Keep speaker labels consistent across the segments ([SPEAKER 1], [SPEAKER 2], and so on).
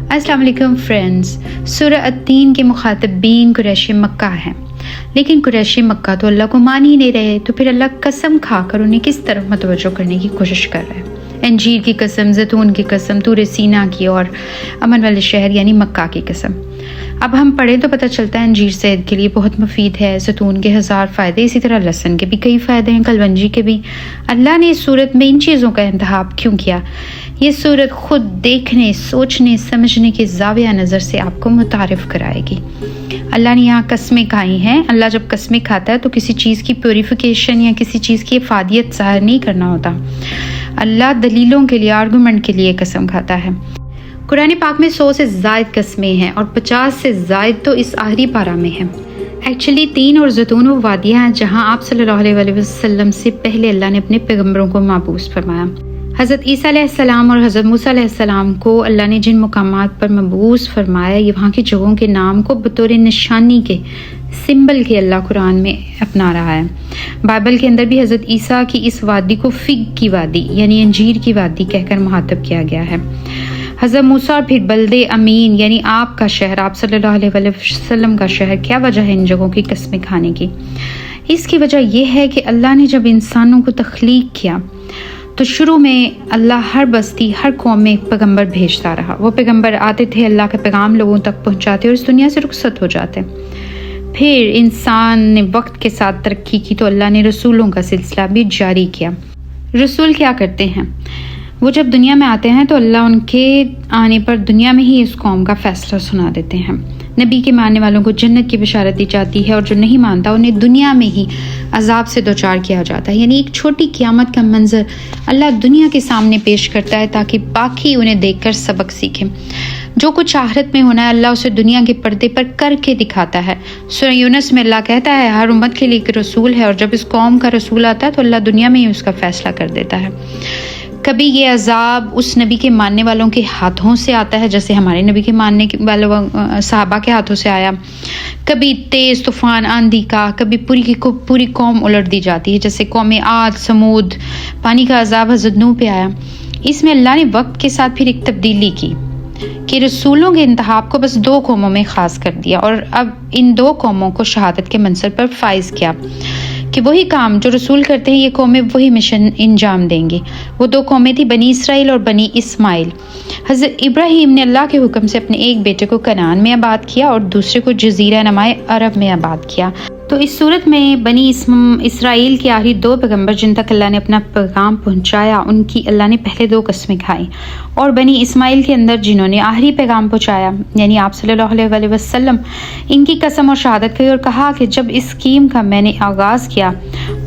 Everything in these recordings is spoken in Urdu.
[SPEAKER 1] السلام علیکم فرینڈز، سورہ التین کے مخاطبین قریش مکہ ہیں، لیکن قریش مکہ تو اللہ کو مان ہی نہیں رہے، تو پھر اللہ قسم کھا کر انہیں کس طرف متوجہ کرنے کی کوشش کر رہے ہیں۔ انجیر کی قسم، زیتون کی قسم، طور سینا کی اور امن والے شہر یعنی مکہ کی قسم۔ اب ہم پڑھیں تو پتہ چلتا ہے انجیر صحت کے لیے بہت مفید ہے، زیتون کے 1000 فائدے، اسی طرح لہسن کے بھی کئی فائدے ہیں، کلونجی کے بھی۔ اللہ نے اس صورت میں ان چیزوں کا انتخاب کیوں کیا؟ یہ صورت خود دیکھنے، سوچنے، سمجھنے کے زاویہ نظر سے آپ کو متعارف کرائے گی۔ اللہ نے یہاں قسمیں کھائی ہیں۔ اللہ جب قسمیں کھاتا ہے تو کسی چیز کی پیوریفیکیشن یا کسی چیز کی افادیت ظاہر نہیں کرنا ہوتا۔ اللہ دلیلوں کے لیے، آرگومنٹ کے لیے قسم کھاتا ہے۔ قرآن پاک میں 100 سے زائد قسمیں ہیں اور 50 سے زائد تو اس آخری پارہ میں ہیں۔ ایکچولی تین اور زیتون وہ وادیاں ہیں جہاں آپ صلی اللہ علیہ وسلم سے پہلے اللہ نے اپنے پیغمبروں کو مبعوث فرمایا۔ حضرت عیسیٰ علیہ السلام اور حضرت موسیٰ علیہ السلام کو اللہ نے جن مقامات پر مبعوث فرمایا، یہ وہاں کی جگہوں کے نام کو بطور نشانی کے، سمبل کے اللہ قرآن میں اپنا رہا ہے۔ بائبل کے اندر بھی حضرت عیسیٰ کی اس وادی کو فگ کی وادی یعنی انجیر کی وادی کہہ کر مخاطب کیا گیا ہے۔ حضرت موسیٰ اور پھر بلد امین یعنی آپ کا شہر، آپ صلی اللہ علیہ وسلم کا شہر۔ کیا وجہ ہے ان جگہوں کی قسمیں کھانے کی؟ اس کی وجہ یہ ہے کہ اللہ نے جب انسانوں کو تخلیق کیا تو شروع میں اللہ ہر بستی، ہر قوم میں ایک پیغمبر بھیجتا رہا۔ وہ پیغمبر آتے تھے، اللہ کا پیغام لوگوں تک پہنچاتے اور اس دنیا سے رخصت ہو جاتے۔ پھر انسان نے وقت کے ساتھ ترقی کی تو اللہ نے رسولوں کا سلسلہ بھی جاری کیا۔ رسول کیا کرتے ہیں؟ وہ جب دنیا میں آتے ہیں تو اللہ ان کے آنے پر دنیا میں ہی اس قوم کا فیصلہ سنا دیتے ہیں۔ نبی کے ماننے والوں کو جنت کی بشارت دی جاتی ہے اور جو نہیں مانتا انہیں دنیا میں ہی عذاب سے دوچار کیا جاتا ہے۔ یعنی ایک چھوٹی قیامت کا منظر اللہ دنیا کے سامنے پیش کرتا ہے تاکہ باقی انہیں دیکھ کر سبق سیکھیں۔ جو کچھ آخرت میں ہونا ہے اللہ اسے دنیا کے پردے پر کر کے دکھاتا ہے۔ سورہ یونس میں اللہ کہتا ہے ہر امت کے لیے ایک رسول ہے، اور جب اس قوم کا رسول آتا ہے تو اللہ دنیا میں ہی اس کا فیصلہ کر دیتا ہے۔ کبھی یہ عذاب اس نبی کے ماننے والوں کے ہاتھوں سے آتا ہے، جیسے ہمارے نبی کے ماننے والوں صحابہ کے ہاتھوں سے آیا۔ کبھی تیز طوفان آندھی کا، کبھی پوری قوم الٹ دی جاتی ہے، جیسے قوم عاد، سمود۔ پانی کا عذاب حضرت نوح پہ آیا۔ اس میں اللہ نے وقت کے ساتھ پھر ایک تبدیلی کی کہ رسولوں کے انتخاب کو بس 2 قوموں میں خاص کر دیا، اور اب ان 2 قوموں کو شہادت کے منصب پر فائز کیا کہ وہی کام جو رسول کرتے ہیں یہ قومیں وہی مشن انجام دیں گی۔ وہ 2 قومیں تھی، بنی اسرائیل اور بنی اسماعیل۔ حضرت ابراہیم نے اللہ کے حکم سے اپنے ایک بیٹے کو کنعان میں آباد کیا اور دوسرے کو جزیرہ نمائے عرب میں آباد کیا۔ تو اس صورت میں بنی اسرائیل کے آخری 2 پیغمبر جن تک اللہ نے اپنا پیغام پہنچایا ان کی اللہ نے پہلے 2 قسمیں کھائیں، اور بنی اسماعیل کے اندر جنہوں نے آخری پیغام پہنچایا یعنی آپ صلی اللہ علیہ وسلم، ان کی قسم اور شہادت کہی اور کہا کہ جب اس اسکیم کا میں نے آغاز کیا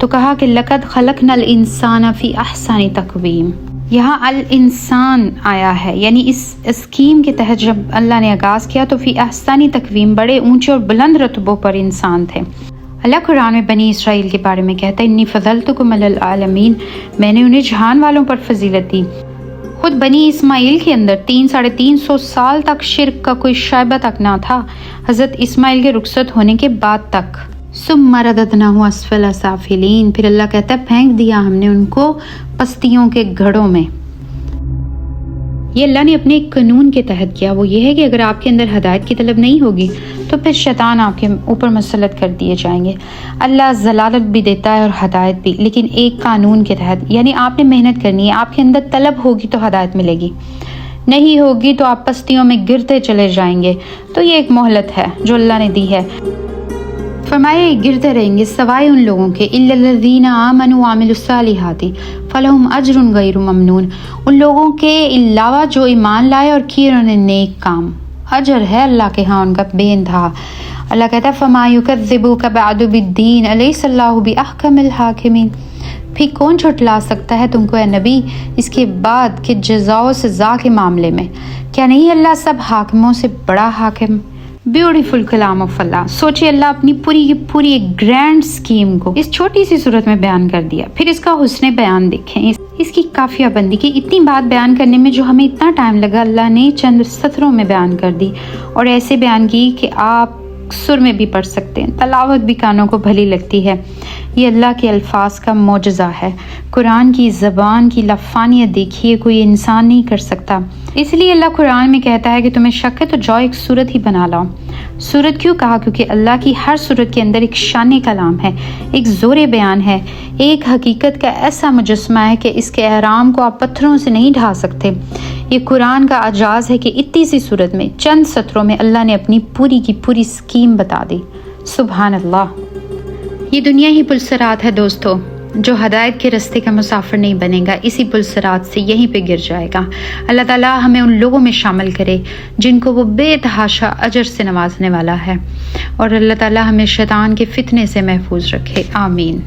[SPEAKER 1] تو کہا کہ لقد خلقنا الانسان فی احسن تقویم۔ یہاں الانسان آیا ہے، یعنی اس اسکیم کے تحت جب اللہ نے آغاز کیا تو فی احسن تقویم، بڑے اونچے اور بلند رتبوں پر انسان تھے۔ اللہ قرآن میں بنی اسرائیل کے بارے میں کہتا ہے انی فضلتکم علی العالمین، میں نے انہیں جہان والوں پر فضیلت دی۔ خود بنی اسماعیل کے اندر 300 سال تک شرک کا کوئی شائبہ تک نہ تھا، حضرت اسماعیل کے رخصت ہونے کے بعد تک۔ ثم رددناہ اسفل سافلین، پھر اللہ کہتا ہے پھینک دیا ہم نے ان کو پستیوں کے گھڑوں میں۔ یہ اللہ نے اپنے ایک قانون کے تحت کیا، وہ یہ ہے کہ اگر آپ کے اندر ہدایت کی طلب نہیں ہوگی تو پھر شیطان آپ کے اوپر مسلط کر دیے جائیں گے۔ اللہ ضلالت بھی دیتا ہے اور ہدایت بھی، لیکن ایک قانون کے تحت، یعنی آپ نے محنت کرنی ہے، آپ کے اندر طلب ہوگی تو ہدایت ملے گی، نہیں ہوگی تو آپ پستیوں میں گرتے چلے جائیں گے۔ تو یہ ایک مہلت ہے جو اللہ نے دی ہے۔ فرمایا گرتے رہیں گے سوائے ان لوگوں کے الا الذین آمنوا وعملوا الصالحات فلہم اجر غیر ممنون، ان لوگوں کے علاوہ جو ایمان لائے اور کیے انہوں نے نیک کام، اجر ہے اللہ کے ہاں ان کا بے انتہا۔ اللہ کہتا ہے فما یکذبک بعد بالدین الیس اللہ باحکم الحاکمین، پھر کون جھٹلا سکتا ہے تم کو اے نبی اس کے بعد کہ جزا و سزا کے معاملے میں، کیا نہیں اللہ سب حاکموں سے بڑا حاکم؟ بیوٹیفل کلام آف اللہ۔ سوچے اللہ اپنی پوری ایک گرینڈ سکیم کو اس چھوٹی سی صورت میں بیان کر دیا۔ پھر اس کا حسن بیان دیکھیں، اس کی کافیہ بندی کی، اتنی بات بیان کرنے میں جو ہمیں اتنا ٹائم لگا اللہ نے چند سطروں میں بیان کر دی، اور ایسے بیان کی کہ آپ ایک سر میں بھی پڑھ سکتے ہیں، تلاوت بھی کانوں کو بھلی لگتی ہے۔ یہ اللہ کے الفاظ کا معجزہ ہے۔ قرآن کی زبان کی لفانیت دیکھیے، کوئی انسان نہیں کر سکتا۔ اس لیے اللہ قرآن میں کہتا ہے کہ تمہیں شک ہے تو جاؤ ایک سورت ہی بنا لاؤ۔ سورت کیوں کہا؟ کیونکہ اللہ کی ہر سورت کے اندر ایک شان کلام ہے، ایک زور بیان ہے، ایک حقیقت کا ایسا مجسمہ ہے کہ اس کے احرام کو آپ پتھروں سے نہیں ڈھا سکتے۔ یہ قرآن کا اعجاز ہے کہ اتنی سی سورت میں چند سطروں میں اللہ نے اپنی پوری کی پوری اسکیم بتا دی۔ سبحان اللہ۔ یہ دنیا ہی پلسرات ہے دوستو، جو ہدایت کے رستے کا مسافر نہیں بنے گا اسی پلسرات سے یہیں پہ گر جائے گا۔ اللہ تعالیٰ ہمیں ان لوگوں میں شامل کرے جن کو وہ بے تحاشا اجر سے نوازنے والا ہے، اور اللہ تعالیٰ ہمیں شیطان کے فتنے سے محفوظ رکھے۔ آمین۔